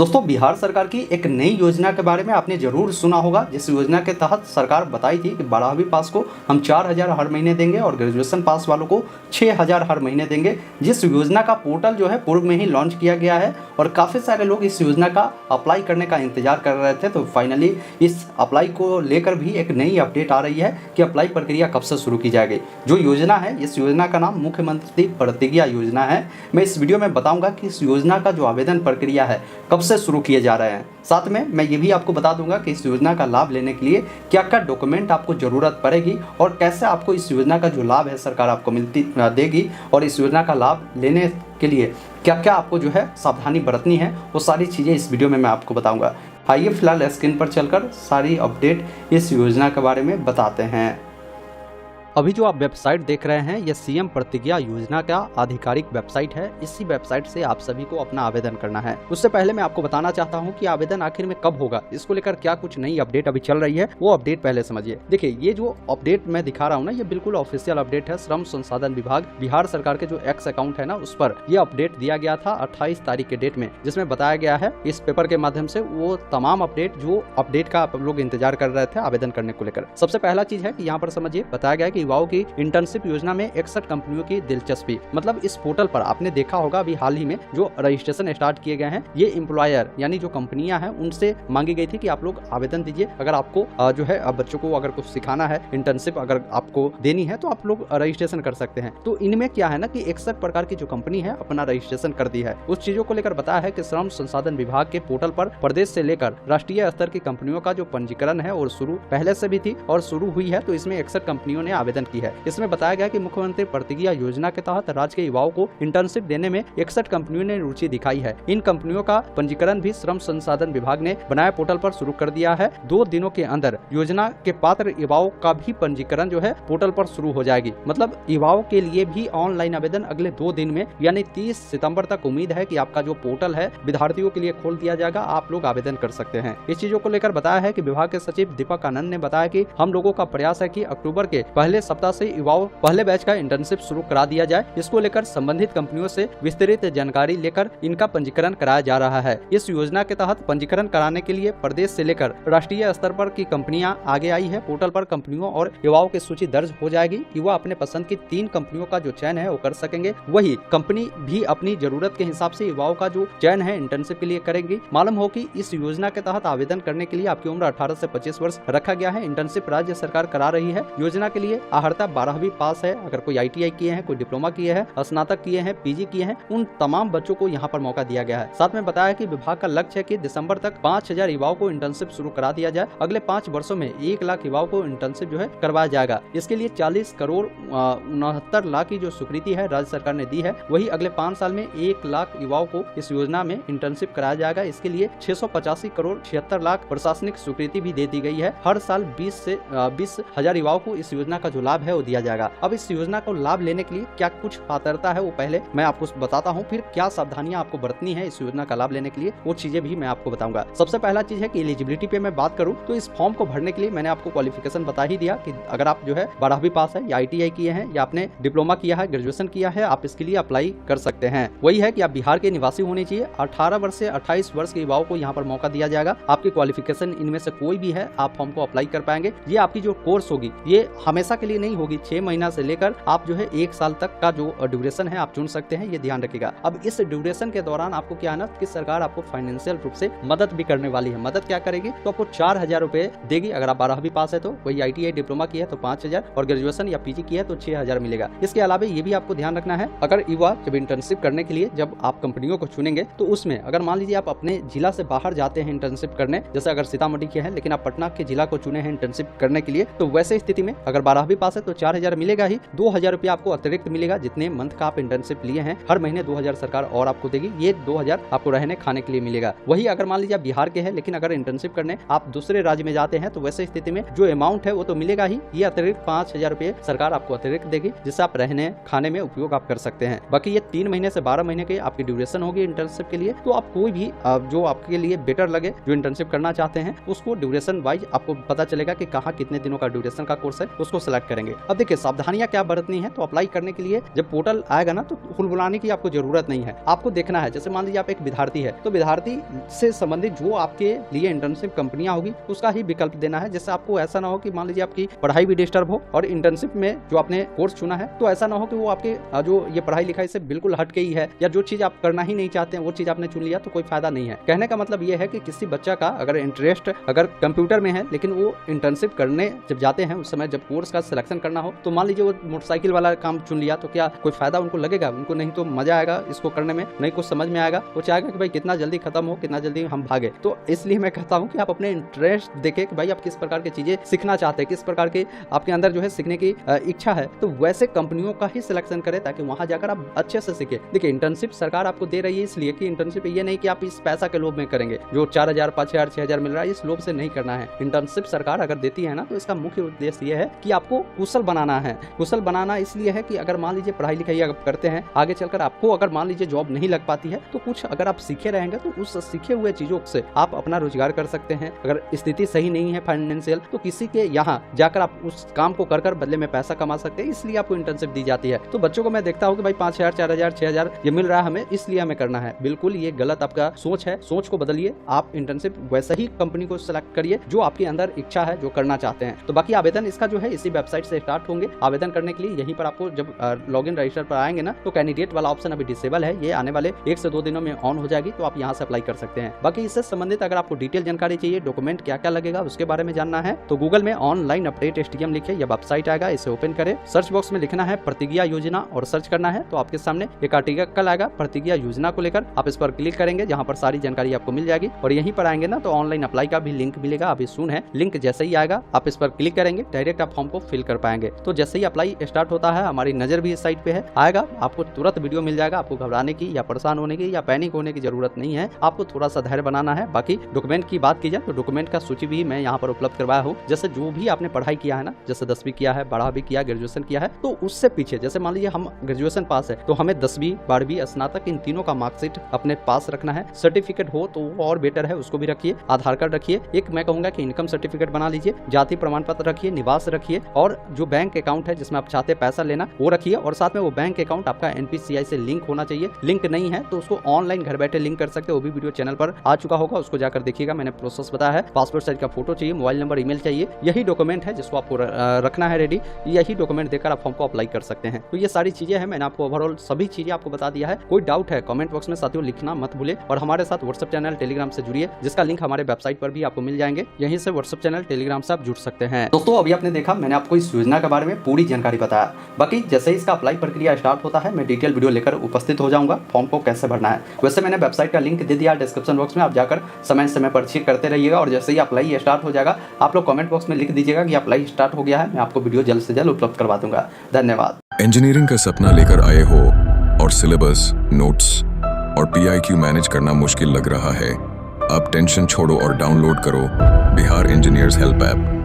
दोस्तों, बिहार सरकार की एक नई योजना के बारे में आपने जरूर सुना होगा, जिस योजना के तहत सरकार बताई थी कि 12वीं पास को हम 4,000 हर महीने देंगे और ग्रेजुएशन पास वालों को 6,000 हर महीने देंगे। जिस योजना का पोर्टल जो है पूर्व में ही लॉन्च किया गया है और काफ़ी सारे लोग इस योजना का अप्लाई करने का इंतजार कर रहे थे। तो फाइनली इस अप्लाई को लेकर भी एक नई अपडेट आ रही है कि अप्लाई प्रक्रिया कब से शुरू की जाएगी। जो योजना है, इस योजना का नाम मुख्यमंत्री प्रतिज्ञा योजना है। मैं इस वीडियो में बताऊंगा कि इस योजना का जो आवेदन प्रक्रिया है कब से शुरू किए जा रहे हैं। साथ में मैं ये भी आपको बता दूंगा कि इस योजना का लाभ लेने के लिए क्या क्या डॉक्यूमेंट आपको ज़रूरत पड़ेगी और कैसे आपको इस योजना का जो लाभ है सरकार आपको देगी और इस योजना का लाभ लेने के लिए क्या क्या आपको जो है सावधानी बरतनी है, वो सारी चीज़ें इस वीडियो में मैं आपको बताऊंगा। आइए फिलहाल स्क्रीन पर चलकर सारी अपडेट इस योजना के बारे में बताते हैं। अभी जो आप वेबसाइट देख रहे हैं, यह सीएम प्रतिज्ञा योजना का आधिकारिक वेबसाइट है। इसी वेबसाइट से आप सभी को अपना आवेदन करना है। उससे पहले मैं आपको बताना चाहता हूं कि आवेदन आखिर में कब होगा, इसको लेकर क्या कुछ नई अपडेट अभी चल रही है, वो अपडेट पहले समझिए। देखिए, ये जो अपडेट मैं दिखा रहा हूँ ना, ये बिल्कुल ऑफिशियल अपडेट है। श्रम संसाधन विभाग बिहार सरकार के जो एक्स अकाउंट है ना, उस पर यह अपडेट दिया गया था 28 तारीख के डेट में, जिसमें बताया गया है इस पेपर के माध्यम से वो तमाम अपडेट जो अपडेट का आप लोग इंतजार कर रहे थे आवेदन करने को लेकर। सबसे पहला चीज है कि यहाँ पर समझिए, बताया गया है युवाओं की इंटर्नशिप योजना में 61 कंपनियों की दिलचस्पी। मतलब इस पोर्टल पर आपने देखा होगा अभी हाल ही में जो रजिस्ट्रेशन स्टार्ट किए गए हैं, ये एम्प्लॉयर यानी जो कंपनियां हैं उनसे मांगी गई थी कि आप लोग आवेदन दीजिए। अगर आपको जो है बच्चों को अगर कुछ सिखाना है, इंटर्नशिप अगर आपको देनी है, तो आप लोग रजिस्ट्रेशन कर सकते हैं। तो इनमें क्या है ना कि 61 प्रकार की जो कंपनी है अपना रजिस्ट्रेशन कर दी है। उस चीजों को लेकर बताया है कि श्रम संसाधन विभाग के पोर्टल पर प्रदेश से लेकर राष्ट्रीय स्तर की कंपनियों का जो पंजीकरण है और शुरू पहले से भी थी और शुरू हुई है। तो इसमें 61 कंपनियों ने आवेदन की है। इसमें बताया गया कि मुख्यमंत्री प्रतिज्ञा योजना के तहत राज्य के युवाओं को इंटर्नशिप देने में 61 कंपनियों ने रुचि दिखाई है। इन कंपनियों का पंजीकरण भी श्रम संसाधन विभाग ने बनाए पोर्टल पर शुरू कर दिया है। 2 दिनों के अंदर योजना के पात्र युवाओं का भी पंजीकरण जो है पोर्टल पर शुरू हो जाएगी। मतलब युवाओं के लिए भी ऑनलाइन आवेदन अगले 2 दिन में यानी 30 सितंबर तक उम्मीद है कि आपका जो पोर्टल है विद्यार्थियों के लिए खोल दिया जाएगा, आप लोग आवेदन कर सकते हैं। इस चीजों को लेकर बताया है कि विभाग के सचिव दीपक आनंद ने बताया कि हम लोगों का प्रयास है कि अक्टूबर के पहले सप्ताह से युवाओं पहले बैच का इंटर्नशिप शुरू करा दिया जाए। इसको लेकर संबंधित कंपनियों से विस्तृत जानकारी लेकर इनका पंजीकरण कराया जा रहा है। इस योजना के तहत पंजीकरण कराने के लिए प्रदेश से लेकर राष्ट्रीय स्तर पर की कंपनियां आगे आई है। पोर्टल पर कंपनियों और युवाओं की सूची दर्ज हो जाएगी। युवा अपने पसंद की 3 कंपनियों का जो चयन है वो कर सकेंगे। वही कंपनी भी अपनी जरूरत के हिसाब से युवाओं का जो चयन है इंटर्नशिप के लिए करेंगी। मालूम हो कि इस योजना के तहत आवेदन करने के लिए आपकी उम्र 18 से 25 वर्ष रखा गया है। इंटर्नशिप राज्य सरकार करा रही है। योजना के लिए अर्हता 12वीं पास है। अगर कोई ITI किए हैं, कोई डिप्लोमा किए हैं, स्नातक किए हैं, PG किए हैं, उन तमाम बच्चों को यहाँ पर मौका दिया गया है। साथ में बताया कि विभाग का लक्ष्य है कि दिसंबर तक 5,000 युवाओं को इंटर्नशिप शुरू करा दिया जाए। अगले 5 वर्षों में 1 लाख युवाओं को इंटर्नशिप जो है करवाया जाएगा। इसके लिए 40 करोड़ 69 लाख की जो स्वीकृति है राज्य सरकार ने दी है। वही अगले 5 साल में 1 लाख युवाओं को इस योजना में इंटर्नशिप कराया जाएगा। इसके लिए 685 करोड़ 76 लाख प्रशासनिक स्वीकृति भी दे दी गई है। हर साल 20,000 युवाओं को इस योजना का जो लाभ है वो दिया जाएगा। अब इस योजना को लाभ लेने के लिए क्या कुछ पात्रता है वो पहले मैं आपको बताता हूँ, फिर क्या सावधानियां आपको बरतनी है इस योजना का लाभ लेने के लिए, वो चीजें भी मैं आपको बताऊंगा। सबसे पहला चीज है कि एलिजिबिलिटी पे मैं बात करूँ तो इस फॉर्म को भरने के लिए मैंने आपको क्वालिफिकेशन बता ही दिया कि अगर आप जो है 12वीं पास है या ITI किए हैं या आपने डिप्लोमा किया है, ग्रेजुएशन किया है, आप इसके लिए अप्लाई कर सकते हैं। वही है कि आप बिहार के निवासी होने चाहिए। 18 वर्ष से 28 वर्ष के युवाओं को यहाँ पर मौका दिया जाएगा। आपकी क्वालिफिकेशन इनमें से कोई भी है, आप फॉर्म को अप्लाई कर पाएंगे। ये आपकी जो कोर्स होगी ये हमेशा के लिए नहीं होगी। 6 महीना से लेकर आप जो है 1 साल तक का जो ड्यूरेशन है आप चुन सकते हैं, ये ध्यान रखिएगा। अब इस ड्यूरेशन के दौरान आपको क्या है ना कि सरकार आपको फाइनेंशियल रूप से मदद भी करने वाली है। मदद क्या करेगी तो आपको 4,000 रुपए देगी। अगर आप 12वीं पास है तो वही ITI डिप्लोमा किया है तो 5,000 और ग्रेजुएशन या PG किया है तो 6,000 मिलेगा। इसके अलावा ये भी आपको ध्यान रखना है, अगर युवा जब इंटर्नशिप करने के लिए जब आप कंपनियों को चुनेंगे तो उसमें अगर मान लीजिए आप अपने जिला से बाहर जाते हैं इंटर्नशिप करने, जैसे अगर सीतामढ़ी के हैं लेकिन आप पटना के जिला को चुने हैं इंटर्नशिप करने के लिए, तो वैसे स्थिति में अगर 12वीं पास है तो 4,000 मिलेगा ही। 2,000 रुपया आपको अतिरिक्त मिलेगा। जितने मंथ का आप इंटर्नशिप लिए हैं हर महीने 2,000 सरकार और आपको देगी। ये 2,000 आपको रहने खाने के लिए मिलेगा। वही अगर मान लीजिए आप बिहार के हैं लेकिन अगर इंटर्नशिप करने आप दूसरे राज्य में जाते हैं तो वैसे स्थिति में जो अमाउंट है वो तो मिलेगा ही। ये अतिरिक्त 5,000 रुपए सरकार आपको अतिरिक्त देगी, जिससे आप रहने खाने में उपयोग आप कर सकते हैं। बाकी ये 3 महीने से 12 महीने की आपकी ड्यूरेशन होगी इंटर्नशिप के लिए। तो आप कोई भी जो आपके लिए बेटर लगे, जो इंटर्नशिप करना चाहते हैं, उसको ड्यूरेशन वाइज आपको पता चलेगा कि कहाँ कितने दिनों का ड्यूरेशन का कोर्स है, उसको सिलेक्ट करेंगे। अब देखिए सावधानियां क्या बरतनी है, तो अप्लाई करने के लिए जब पोर्टल आएगा ना तो बुलाने की आपको जरूरत नहीं है। आपको देखना है, जैसे मान लीजिए आप एक विद्यार्थी है तो विद्यार्थी से संबंधित जो आपके लिए इंटर्नशिप कंपनियां होगी उसका ही विकल्प देना है। जैसे आपको ऐसा ना हो कि मान लीजिए आपकी पढ़ाई भी डिस्टर्ब हो और इंटर्नशिप में जो आपने कोर्स चुना है तो ऐसा ना हो कि वो आपके जो ये पढ़ाई लिखाई से बिल्कुल हट गई है या जो चीज आप करना ही नहीं चाहते हैं वो चीज आपने चुन लिया तो कोई फायदा नहीं है। कहने का मतलब ये है कि किसी बच्चा का अगर इंटरेस्ट अगर कंप्यूटर में है लेकिन वो इंटर्नशिप करने जब जाते हैं उस समय जब कोर्स का सिलेक्शन करना हो तो मान लीजिए वो मोटरसाइकिल वाला काम चुन लिया तो क्या कोई फायदा उनको लगेगा? उनको नहीं तो मजा आएगा इसको करने में, नहीं कुछ समझ में आएगा, वो चाहेगा कि भाई कितना जल्दी खत्म हो, कितना जल्दी हम भागे। तो इसलिए मैं कहता हूँ कि आप अपने इंटरेस्ट देखें कि भाई आप किस प्रकार की चीजें सीखना चाहते हैं, किस प्रकार के आपके अंदर जो है सीखने की इच्छा है, तो वैसे कंपनियों का ही सिलेक्शन करें ताकि वहां जाकर आप अच्छे से सीखे। देखिए इंटर्नशिप सरकार आपको दे रही है इसलिए कि इंटर्नशिप ये नहीं कि आप इस पैसा के लोभ में करेंगे, जो 4000 5000 6000 मिल रहा है इस लोभ से नहीं करना है। इंटर्नशिप सरकार अगर देती है ना तो इसका मुख्य उद्देश्य ये है कि आपको कुशल बनाना है। कुशल बनाना इसलिए है कि अगर मान लीजिए पढ़ाई लिखाई आप करते हैं, आगे चलकर आपको अगर मान लीजिए जॉब नहीं लग पाती है तो कुछ अगर आप सीखे रहेंगे तो उस सीखे हुए चीजों से आप अपना रोजगार कर सकते हैं। अगर स्थिति सही नहीं है फाइनेंशियल तो किसी के यहाँ जाकर आप उस काम को कर बदले में पैसा कमा सकते हैं, इसलिए आपको इंटर्नशिप दी जाती है। तो बच्चों को मैं देखता हूँ कि भाई 5000 4000 6000 ये मिल रहा है हमें इसलिए हमें करना है। बिल्कुल ये गलत आपका सोच है, सोच को बदलिए। आप इंटर्नशिप वैसे ही कंपनी को सिलेक्ट करिए जो आपके अंदर इच्छा है, जो करना चाहते हैं। तो बाकी आवेदन इसका जो है इसी वेबसाइट से स्टार्ट होंगे। आवेदन करने के लिए यहीं पर आपको जब लॉगिन रजिस्टर पर आएंगे ना तो कैंडिडेट वाला ऑप्शन अभी डिसेबल है, ये आने वाले 1 से 2 दिनों में ऑन हो जाएगी, तो आप यहाँ से अप्लाई कर सकते हैं। बाकी इससे संबंधित अगर आपको डिटेल जानकारी चाहिए, डॉक्यूमेंट क्या क्या लगेगा उसके बारे में जानना है तो गूगल में ऑनलाइन अपडेट STM लिखे या वेबसाइट आएगा, इसे ओपन करें। सर्च बॉक्स में लिखना है प्रतिज्ञा योजना और सर्च करना है तो आपके सामने एक आर्टिकल आएगा प्रतिज्ञा योजना को लेकर। आप इस पर क्लिक करेंगे जहाँ पर सारी जानकारी आपको मिल जाएगी और यहीं पर आएंगे ना तो ऑनलाइन अप्लाई का भी लिंक मिलेगा। अभी सुन है लिंक जैसे ही आएगा आप इस पर क्लिक करेंगे डायरेक्ट आप फॉर्म को फिल कर पाएंगे। तो जैसे ही अप्लाई स्टार्ट होता है हमारी नजर भी इस साइट पे है, आएगा आपको तुरंत वीडियो मिल जाएगा। आपको घबराने की या परेशान होने की या पैनिक होने की जरूरत नहीं है, आपको थोड़ा सा धैर्य बनाना है। बाकी डॉक्यूमेंट की बात की जाए तो डॉक्यूमेंट का सूची भी मैं यहाँ पर उपलब्ध करवाया हूँ। जैसे जो भी आपने पढ़ाई किया है ना, जैसे 10वीं किया है, 12वीं किया, ग्रेजुएशन किया है, तो उससे पीछे जैसे मान लीजिए हम ग्रेजुएशन पास है तो हमें 10वीं 12वीं स्नातक इन तीनों का मार्कशीट अपने पास रखना है। सर्टिफिकेट हो तो वो और बेटर है, उसको भी रखिए। आधार कार्ड रखिए, एक मैं कहूंगा कि इनकम सर्टिफिकेट बना लीजिए, जाति प्रमाण पत्र रखिए, निवास रखिए और जो बैंक अकाउंट है जिसमें आप चाहते हैं पैसा लेना वो रखिए। और साथ में वो बैंक अकाउंट आपका NPCI से लिंक होना चाहिए। लिंक नहीं है तो उसको ऑनलाइन घर बैठे लिंक कर सकते हो, वो भी वीडियो चैनल पर आ चुका होगा, उसको जाकर देखिएगा, मैंने प्रोसेस बताया है। पासपोर्ट साइज का फोटो चाहिए, मोबाइल नंबर, ईमेल चाहिए, यही डॉक्यूमेंट है जिसको आपको रखना है रेडी। यही डॉक्यूमेंट देकर आप फॉर्म को अप्लाई कर सकते हैं। तो ये सारी चीजें हैं, मैंने आपको ओवरऑल सभी चीजें आपको बता दिया है। कोई डाउट है कमेंट बॉक्स में साथियों लिखना मत भूले और हमारे साथ व्हाट्सएप चैनल टेलीग्राम से जुड़िए, जिसका लिंक हमारे वेबसाइट पर भी आपको मिल जाएंगे। यहीं से व्हाट्सएप चैनल टेलीग्राम से आप जुड़ सकते हैं। दोस्तों अभी आपने देखा मैंने आपको इस योजना के बारे में पूरी जानकारी बताया। बाकी जैसे ही इसका अप्लाई प्रक्रिया स्टार्ट होता है मैं डिटेल वीडियो लेकर उपस्थित हो जाऊंगा फॉर्म को कैसे भरना है। वैसे मैंने वेबसाइट का लिंक दे दिया डिस्क्रिप्शन बॉक्स में, आप जाकर समय समय पर चेक करते रहिएगा और जैसे ही अप्लाई स्टार्ट हो जाएगा आप लोग कमेंट बॉक्स में लिख दीजिएगा कि अप्लाई स्टार्ट हो गया है, मैं आपको वीडियो जल्द से जल्द उपलब्ध करवा दूंगा। धन्यवाद। इंजीनियरिंग का सपना लेकर आए हो और सिलेबस, नोट्स और PIQ मैनेज करना मुश्किल लग रहा है? अब टेंशन छोड़ो और डाउनलोड करो बिहार इंजीनियर्स हेल्प ऐप।